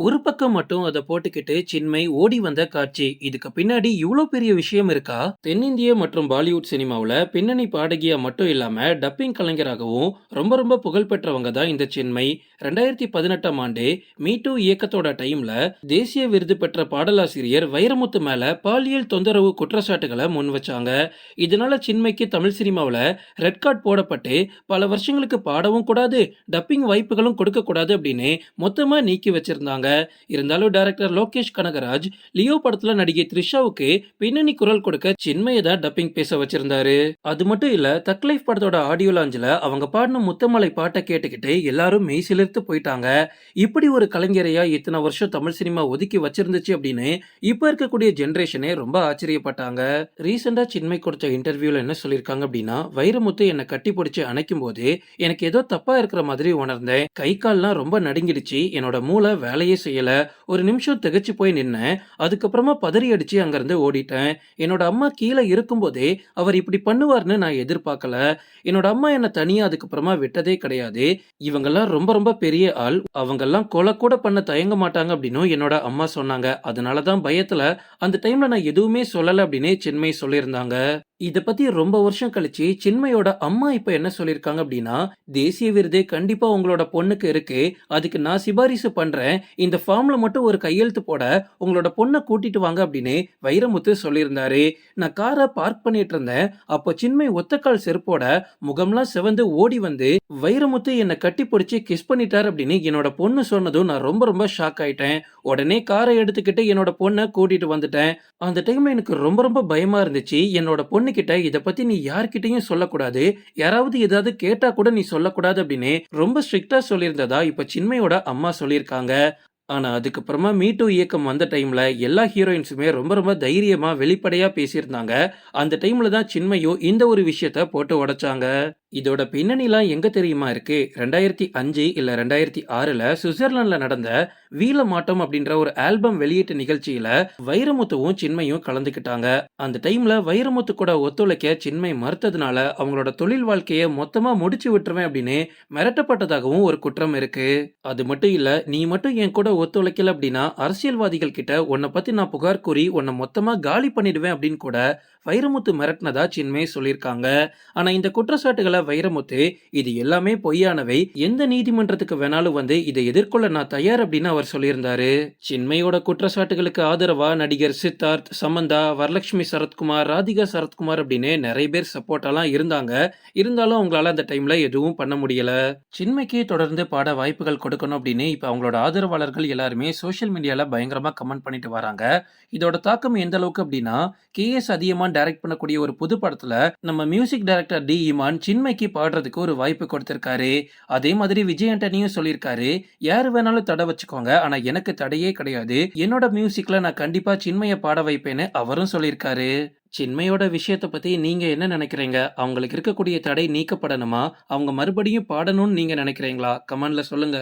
ஒரு பக்கம் மட்டும் அத போட்டுக்கிட்டு சின்மை ஓடி வந்த காட்சி. இதுக்கு பின்னாடி இவ்ளோ பெரிய விஷயம் இருக்கா? தென்னிந்திய மற்றும் பாலிவுட் சினிமாவுல பின்னணி பாடகியா மட்டும் இல்லாம டப்பிங் கலைஞராகவும் ரொம்ப ரொம்ப புகழ் பெற்றவங்க தான் இந்த சின்மை. 2018ஆம் ஆண்டு மீ டூ இயக்கத்தோட டைம்ல தேசிய விருது பெற்ற பாடலாசிரியர் வைரமுத்து மேல பாலியல் தொந்தரவு குற்றச்சாட்டுகளை முன் வச்சாங்க. இதனால சின்மைக்கு தமிழ் சினிமாவுல ரெட் கார்டு போடப்பட்டு பல வருஷங்களுக்கு பாடவும் கூடாது, டப்பிங் வாய்ப்புகளும் கொடுக்க கூடாது அப்படின்னு மொத்தமா நீக்கி வச்சிருந்தாங்க. இருந்தாலும் டைரக்டர் லோகேஷ் கனகராஜ் லியோ படத்துல நடிகை த்ரிஷாவுக்கு பின்னணி குரல் கொடுக்க சின்மயை தான் டப்பிங் பேச வச்சிருந்தாரு. அது மட்டும் இல்ல, தக் லைஃப் படத்தோட ஆடியோ லாஞ்சில அவங்க பாடின முத்தமலை பாட்டை கேட்டுக்கிட்டு எல்லாரும் மெய் சிலிர்த்து போயிட்டாங்க. இப்படி ஒரு கலைஞரையா இத்தனை வருஷம் தமிழ் சினிமா ஒதுக்கி வச்சிருந்துச்சு அப்படின்னு இப்ப இருக்கக்கூடிய ஜெனரேஷனே ரொம்ப ஆச்சரியப்பட்டாங்க. ரீசெண்டா சின்மை கொடுத்த இன்டர்வியூல என்ன சொல்லியிருக்காங்க அப்படின்னா, வைரமுத்து என்னை கட்டி பிடிச்சு அணைக்கும் போது எனக்கு ஏதோ தப்பா இருக்கிற மாதிரி உணர்ந்தேன். கை கால்லாம் ரொம்ப நடுங்கிடுச்சு. என்னோட மூளை வேலையே செய்யல. ஒரு நிமிஷம் திகைச்சு போய் நின்னேன். அதுக்கப்புறமா பதறி அடிச்சு அங்கிருந்து ஓடிட்டேன். என்னோட அம்மா கீழே இருக்கும்போதே அவர் இப்படி பண்ணுவார்னு நான் எதிர்பார்க்கல. என்னோட அம்மா என்ன தனியா அதுக்கப்புறமா விட்டதே கிடையாது. இவங்கெல்லாம் ரொம்ப ரொம்ப பெரிய ஆள். அவங்கெல்லாம் கொலை கூட பண்ண தயங்க மாட்டாங்க அப்படின்னு என்னோட அம்மா சொன்னாங்க. அதனாலதான் பயத்துல அந்த டைம்ல நான் எதுவுமே சொல்லல அப்படின்னு சின்மை சொல்லியிருந்தாங்க. இத பத்தி ரொம்ப வருஷம் கழிச்சு சின்மையோட அம்மா இப்ப என்ன சொல்லியிருக்காங்க அப்படின்னா, தேசிய விருது கண்டிப்பா உங்களோட பொண்ணுக்கு இருக்கு. அதுக்கு நான் சிபாரிசு பண்றேன். இந்த ஃபார்ம்ல மட்டும் ஒரு கையெழுத்து போட உங்களோட பொண்ண கூட்டிட்டு வாங்க அப்படின்னு வைரமுத்து சொல்லியிருந்தாரு. நான் காரை பார்க் பண்ணிட்டு இருந்தேன். அப்போ சின்மை ஒத்தக்கால் செருப்போட முகம்லாம் சிவந்து ஓடி வந்து வைரமுத்து என்னை கட்டி பிடிச்சி கிஸ் பண்ணிட்டார் அப்படின்னு என்னோட பொண்ணு சொன்னதும் நான் ரொம்ப ரொம்ப ஷாக் ஆயிட்டேன். உடனே காரை எடுத்துக்கிட்டு என்னோட பொண்ணை கூட்டிட்டு வந்துட்டேன். அந்த டைம்ல எனக்கு ரொம்ப ரொம்ப பயமா இருந்துச்சு. என்னோட பொண்ணு கிட்ட இத பத்தி நீ யார்கிட்டயும் சொல்லக்கூடாது. யாராவது ஏதாவது கேட்டா கூட நீ சொல்லக்கூடாது அப்படின்னு ரொம்ப ஸ்ட்ரிக்ட்டா சொல்லியிருந்ததா இப்ப சின்மையோட அம்மா சொல்லியிருக்காங்க. ஆனா அதுக்கப்புறமா மீ டூ இயக்கம் வந்த டைம்ல எல்லா ஹீரோயின்ஸுமே ரொம்ப ரொம்ப தைரியமா வெளிப்படையா பேசியிருந்தாங்க. அந்த டைம்ல தான் சின்மையும் இந்த ஒரு விஷயத்த போட்டு உடைச்சாங்க. இதோட பின்னணிலாம் எங்க தெரியுமா இருக்கு? 2005 இல்ல 2006ல சுவிட்சர்லாந்துல நடந்த வீலமாட்டம் அப்படின்ற ஒரு ஆல்பம் வெளியீட்டு நிகழ்ச்சியில வைரமுத்துவும் சின்மையும் கலந்துக்கிட்டாங்க. அந்த டைம்ல வைரமுத்து கூட ஒத்துழைக்க சின்மை மறுத்ததுனால அவங்களோட தொழில் வாழ்க்கையை மொத்தமா முடிச்சு விட்டுருவேன் அப்படின்னு மிரட்டப்பட்டதாகவும் ஒரு குற்றம் இருக்கு. அது மட்டும் இல்ல, நீ மட்டும் என் கூட ஒத்துழைக்கல அப்படின்னா அரசியல்வாதிகள் கிட்ட உன்னை பத்தி நான் புகார் கூறி உன்னை மொத்தமா காலி பண்ணிடுவேன் அப்படின்னு கூட வைரமுத்து மிரட்டினதா சின்மை சொல்லியிருக்காங்க. ஆனா இந்த குற்றச்சாட்டுகளை வைரமுத்து இது எல்லாமே பொய்யானவை, எந்த நீதிமன்றத்துக்கு வேணாலும் வந்து இதை எதிர்கொள்ள நான் தயார் அப்படின்னு அவர் சொல்லியிருந்தாரு. சின்மையோட குற்றச்சாட்டுகளுக்கு ஆதரவா நடிகர் சித்தார்த், சமந்தா, வரலட்சுமி சரத்குமார், ராதிகா சரத்குமார் அப்படின்னு நிறைய பேர் சப்போர்ட்டாலாம் இருந்தாங்க. இருந்தாலும் அவங்களால அந்த டைம்ல எதுவும் பண்ண முடியல. சின்மைக்கு தொடர்ந்து பாட வாய்ப்புகள் கொடுக்கணும் அப்படின்னு இப்ப அவங்களோட ஆதரவாளர்கள் எல்லாருமே சோசியல் மீடியால பயங்கரமா கமெண்ட் பண்ணிட்டு வராங்க. இதோட தாக்கம் எந்த அளவுக்கு அப்படின்னா, கே.எஸ். அதியமான் டைரக்ட் பண்ணக்கூடிய ஒரு புது படத்துல நம்ம மியூசிக் டைரக்டர் டி இமான் சின்மைக்கு பாடுறதுக்கு ஒரு வாய்ப்பு கொடுத்திருக்காரு. அதே மாதிரி விஜய் ஆண்டனியும் சொல்லியிருக்காரு, யாரு வேணாலும் தடை வச்சுக்கோங்க, ஆனா எனக்கு தடையே கிடையாது. என்னோட மியூசிக்ல நான் கண்டிப்பா சின்மையை பாட வைப்பேன்னு அவரும் சொல்லியிருக்காரு. சின்மையோட விஷயத்தை பத்தி நீங்க என்ன நினைக்கிறீங்க? அவங்களுக்கு இருக்கக்கூடிய தடை நீக்கப்படணுமா? அவங்க மறுபடியும் பாடணும்னு நீங்க நினைக்கிறீங்களா? கமெண்ட்ல சொல்லுங்க.